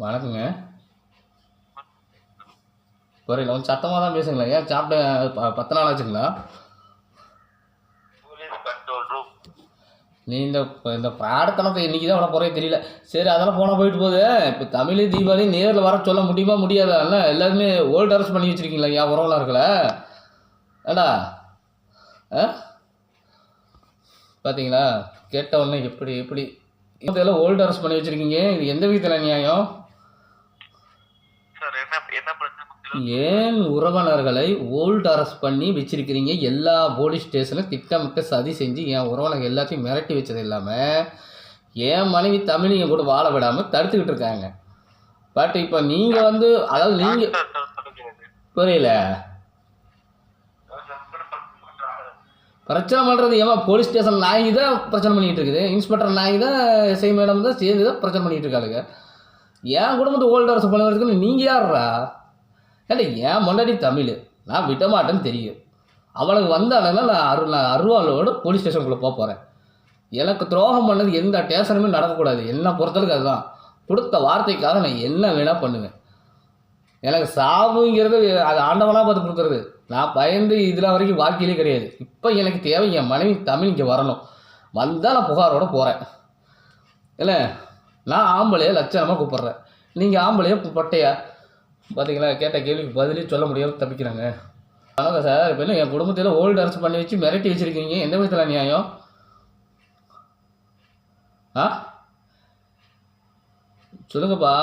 வணக்கங்க. புரியல. கொஞ்சம் சத்தமா தான் பேசுங்களேன். ஏன் சாப்பிட்ட 10 நாள் ஆச்சுங்களா? நீ இந்த பாடத்தனத்தை இன்னைக்கு தான் விட போறே தெரியல. சரி, அதெல்லாம் போனால் போயிட்டு போகுது. இப்போ தமிழ் தீபாவளி நேரில் வர சொல்ல முடியுமா முடியாதா? இல்லை எல்லாருமே ஓல்டு அரெஸ்ட் பண்ணி வச்சிருக்கீங்களா? ஏன் உறவுலாம் இருக்கல ஏடா? ஆ பார்த்தீங்களா? கேட்ட உடனே எப்படி எப்படி இதெல்லாம் ஓல்டு அரெஸ்ட் பண்ணி வச்சிருக்கீங்க. இது எந்த விதத்தில் நியாயம்? ஏன் உறவினர்களை ஓல்டு அரெஸ்ட் பண்ணி வச்சிருக்கிறீங்க? எல்லா போலீஸ் ஸ்டேஷனும் திட்டமிட்டு சதி செஞ்சு என் உறவினர்கள் எல்லாத்தையும் மிரட்டி வச்சது இல்லாமல் என் மனைவி தமிழையும் கூட வாழ விடாமல் தடுத்துக்கிட்டு இருக்காங்க. பட் இப்போ நீங்கள் அதாவது நீங்கள் புரியல. பிரச்சனை பண்ணுறது ஏமா போலீஸ் ஸ்டேஷன் நாய் தான் பிரச்சனை பண்ணிகிட்டு இருக்குது. இன்ஸ்பெக்டர் நாய் தான் எஸ்ஐ மேடம் தான் சேர்ந்து தான் பிரச்சனை பண்ணிகிட்டு இருக்காளுங்க. என் குடும்பத்தை ஓல்டு அரெஸ்ட் பண்ணுறதுக்குன்னு நீங்கள் யார்ரா? ஏன்னா என் முன்னாடி தமிழ் நான் விட மாட்டேன்னு தெரியும். அவளுக்கு வந்தாலும் நான் அருவாளோடு போலீஸ் ஸ்டேஷனுக்குள்ளே போக போகிறேன். எனக்கு துரோகம் பண்ணது எந்த ஸ்டேஷனுமே நடக்கக்கூடாது. என்னை பொறுத்தளவுக்கு அதுதான். கொடுத்த வார்த்தைக்காக நான் என்ன வேணால் பண்ணுவேன். எனக்கு சாவுங்கிறது அது ஆண்டவனாக பார்த்து கொடுக்குறது. நான் பயந்து இதில் வரைக்கும் வாழ்க்கையிலே கிடையாது. இப்போ எனக்கு தேவை என் மனைவி தமிழ் இங்கே வரணும். வந்தால் நான் புகாரோடு போகிறேன். இல்லை, நான் ஆம்பளையை லட்சணமாக கூப்பிட்றேன். நீங்கள் ஆம்பளையா பட்டையா? பார்த்தீங்களா? கேட்ட கேள்விக்கு பதிலே சொல்ல முடியாமல் தப்பிக்கிறாங்க. வணக்கம் சார். இப்போ என்ன என் குடும்பத்தில் ஓல்டு அரெஸ்ட் பண்ணி வச்சு மிரட்டி வச்சுருக்கீங்க. எந்த விதத்தில் நியாயம்? ஆ சொல்லுங்கப்பா.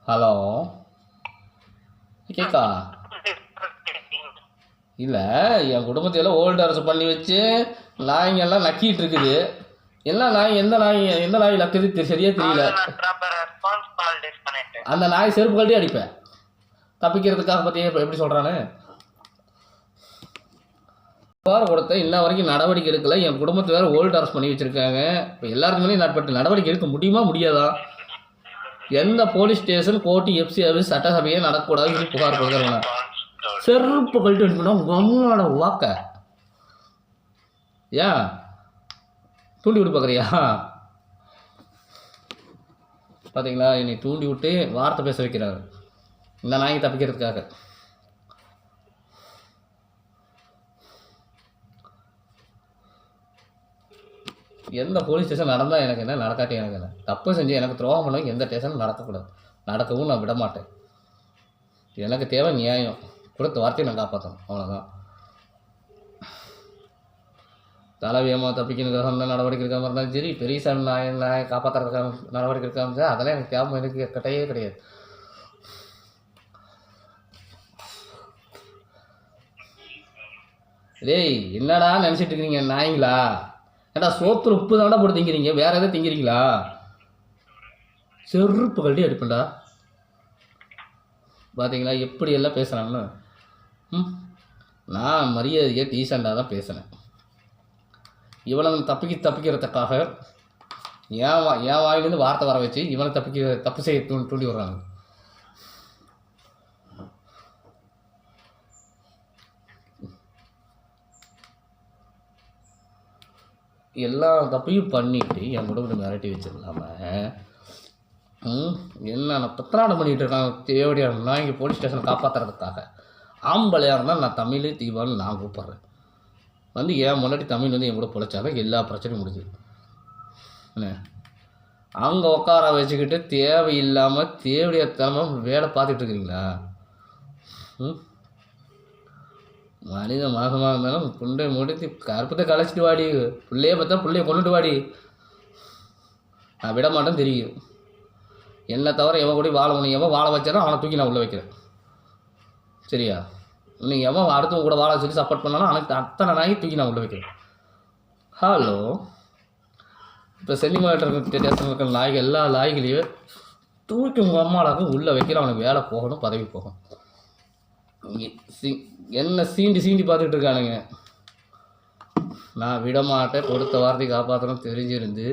ஹலோ, கேட்கா? இல்லை, என் குடும்பத்தையெல்லாம் ஓல்டு அரெஸ்ட் பண்ணி வச்சு நாய்ங்கெல்லாம் நக்கிட்டு இருக்குது. எல்லாம் நாய் எந்த நாய் நக்குது சரியா தெரியல. அந்த நாய் செருப்பு கழட்டி அடிப்பேன் தப்பிக்கிறதுக்காக. பற்றி எப்படி சொல்கிறான்னு புகார் கொடுத்த இன்ன வரைக்கும் நடவடிக்கை எடுக்கல. என் குடும்பத்தை வேறு ஓல்டு அரெஸ்ட் பண்ணி வச்சுருக்காங்க. இப்போ எல்லாருக்குமே நாட்பட்டு நடவடிக்கை எடுக்க முடியுமா முடியாதா? எந்த police station, court, FC office, சட்டசபையே நடக்கக்கூடாதுன்னு சொல்லி புகார் கொடுக்குறவங்க செருப்பு கழட்டி அடிப்பா உங்களோட வாக்க ஏன் தூண்டி விட்டு பார்க்குறியா? பார்த்தீங்களா? என்னை தூண்டி விட்டு வார்த்தை பேச வைக்கிறாரு இந்த நாயை தப்பிக்கிறதுக்காக. எந்த போலீஸ் ஸ்டேஷன் நடந்தால் எனக்கு என்ன, நடக்காட்டி எனக்கு என்ன? தப்பு செஞ்சு எனக்கு துரோகம் பண்ண எந்த ஸ்டேஷனும் நடக்கக்கூடாது. நடக்கவும் நான் விட மாட்டேன். எனக்கு தேவை நியாயம். கொடுத்த வார்த்தையை நான் காப்பாற்றணும், அவ்வளோதான். தலைவியமாக தப்பிக்கணுக்காக நடவடிக்கை இருக்காமல் இருந்தாலும் சரி, பெரிய சாமி நாயை காப்பாற்றுறதுக்காக நடவடிக்கை இருக்காமல் சரி, அதெல்லாம் எனக்கு தேவை எனக்கு கிடையவே கிடையாது. டேய், என்னடா நினச்சிட்டு இருக்கிறீங்க நாய்ங்களா? ஏடா சோத்துல உப்பு தாண்டா போட்டு திங்கிறீங்க, வேற எதாவது திங்கிறீங்களா? செருப்பு கழட்டி அடிப்பேன்டா. பார்த்தீங்களா எப்படி எல்லாம் பேசுகிறாங்கன்னு? நான் மரியாதையை டீசெண்டாக தான் பேசுனேன். இவனை தப்பிக்கிறதுக்காக என் வாயிலேருந்து வார்த்தை வர வச்சு இவனை தப்பு செய்ய தூண்டி விடுறாங்க. எல்லா தப்பையும் பண்ணிட்டு என் குடும்பத்தை மிரட்டி வச்சிடலாம என்ன பத்திராடம் பண்ணிகிட்டு இருக்காங்க. தேவையான இங்கே போலீஸ் ஸ்டேஷனை காப்பாற்றுறதுக்காக. ஆம்பளையாக இருந்தால் நான் தமிழ் தீபாவளி நான் கூப்பிட்றேன். ஏன் முன்னாடி தமிழ் என் கூட பிழைச்சாலும் எல்லா பிரச்சனையும் முடிஞ்சுது. என்ன அங்கே உட்கார வச்சுக்கிட்டு தேவையில்லாமல் தேவையத்தனமாக வேலை பார்த்துட்டு இருக்கிறீங்களா? மனித மாசமாக இருந்தாலும் புண்டை முடித்து கருப்பத்தை கலைச்சிட்டு வாடி. பிள்ளைய பார்த்தா பிள்ளைய கொண்டுட்டு வாடி. நான் விட மாட்டேன்னு தெரியும். என்னை தவிர எவன் கூட வாழ முடியும். எவன் வாழ வச்சாலும் அவனை தூக்கி நான் உள்ளே வைக்கிறேன். சரியா? நீங்கள் எவன் அடுத்தவங்க கூட வாழ சொல்லி சப்போர்ட் பண்ணாலும் அவனுக்கு அத்தனை நாய் தூக்கி நான் உள்ளே வைக்கிறேன். ஹலோ, இப்போ சென்னிமலை ஸ்டேஷன் இருக்கிற நாய்கள் எல்லா நாய்களையும் தூக்கி உங்கள் அம்மாவுக்கு உள்ளே வைக்கிற. அவனுக்கு வேலை போகணும், பதவி போகணும். என்ன சீண்டி பார்த்துக்கிட்டு இருக்கானுங்க. நான் விட மாட்டேன். கொடுத்த வார்த்தை காப்பாற்றணும் தெரிஞ்சிருந்து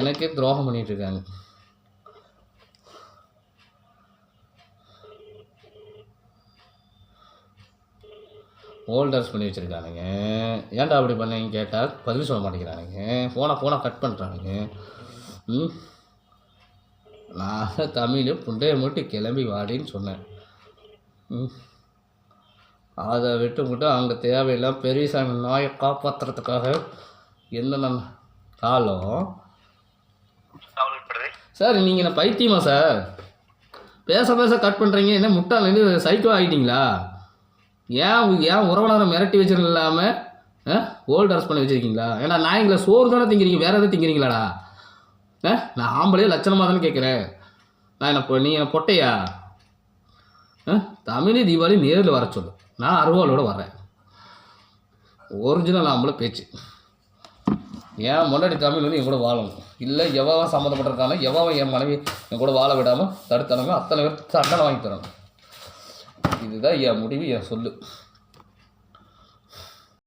எனக்கே துரோகம் பண்ணிகிட்டு இருக்காங்க. ஹோல்டர்ஸ் பண்ணி வச்சுருக்கானுங்க. ஏன்டா அப்படி பண்ணீங்க கேட்டால் பதில் சொல்ல மாட்டேங்கிறானுங்க. ஃபோனை கட் பண்ணுறானுங்க. நான் தமிழ் புண்டையை மட்டும் கிளம்பி வாடின்னு சொன்னேன். அதை விட்டு அங்கே தேவையில்லாம் பெரியசாமி நாயை காப்பாற்றுறதுக்காக என்னென்ன காலம் சார். நீங்கள் என்ன பைத்தியமா சார்? பேச கட் பண்ணுறீங்க. என்ன முட்டாளேருந்து சைக்கோ ஆகிட்டீங்களா? ஏன் உறவினரை மிரட்டி வச்சுருக்க இல்லாமல் ஓல்டு அரெஸ்ட் பண்ணி வச்சுருக்கீங்களா? ஏன்னா நாய்ங்களை சோறு தானே திங்கிறீங்க, வேறு எதாவது திங்கிறீங்களாடா? நான் ஆம்பளையே லட்சணமாக தானே கேட்குறேன். நீ என்ன பொட்டையா? தமிழ் தீபாவளி நேரில் வர சொல்லு, நான் அருவாளோடு வரேன். ஒரிஜினல் ஆம்பளை பேச்சு. ஏன் முன்னாடி தமிழ் என் கூட வாழணும், இல்லை எவ்வளோ சம்மந்தப்பட்டிருக்கானோ எவ்வளோ என் மனைவி என் கூட வாழ விடாமல் தடுத்தானுங்க அத்தனை பேர் தண்டனை வாங்கி தரணும். இதுதான் என் முடிவு, என் சொல்லு.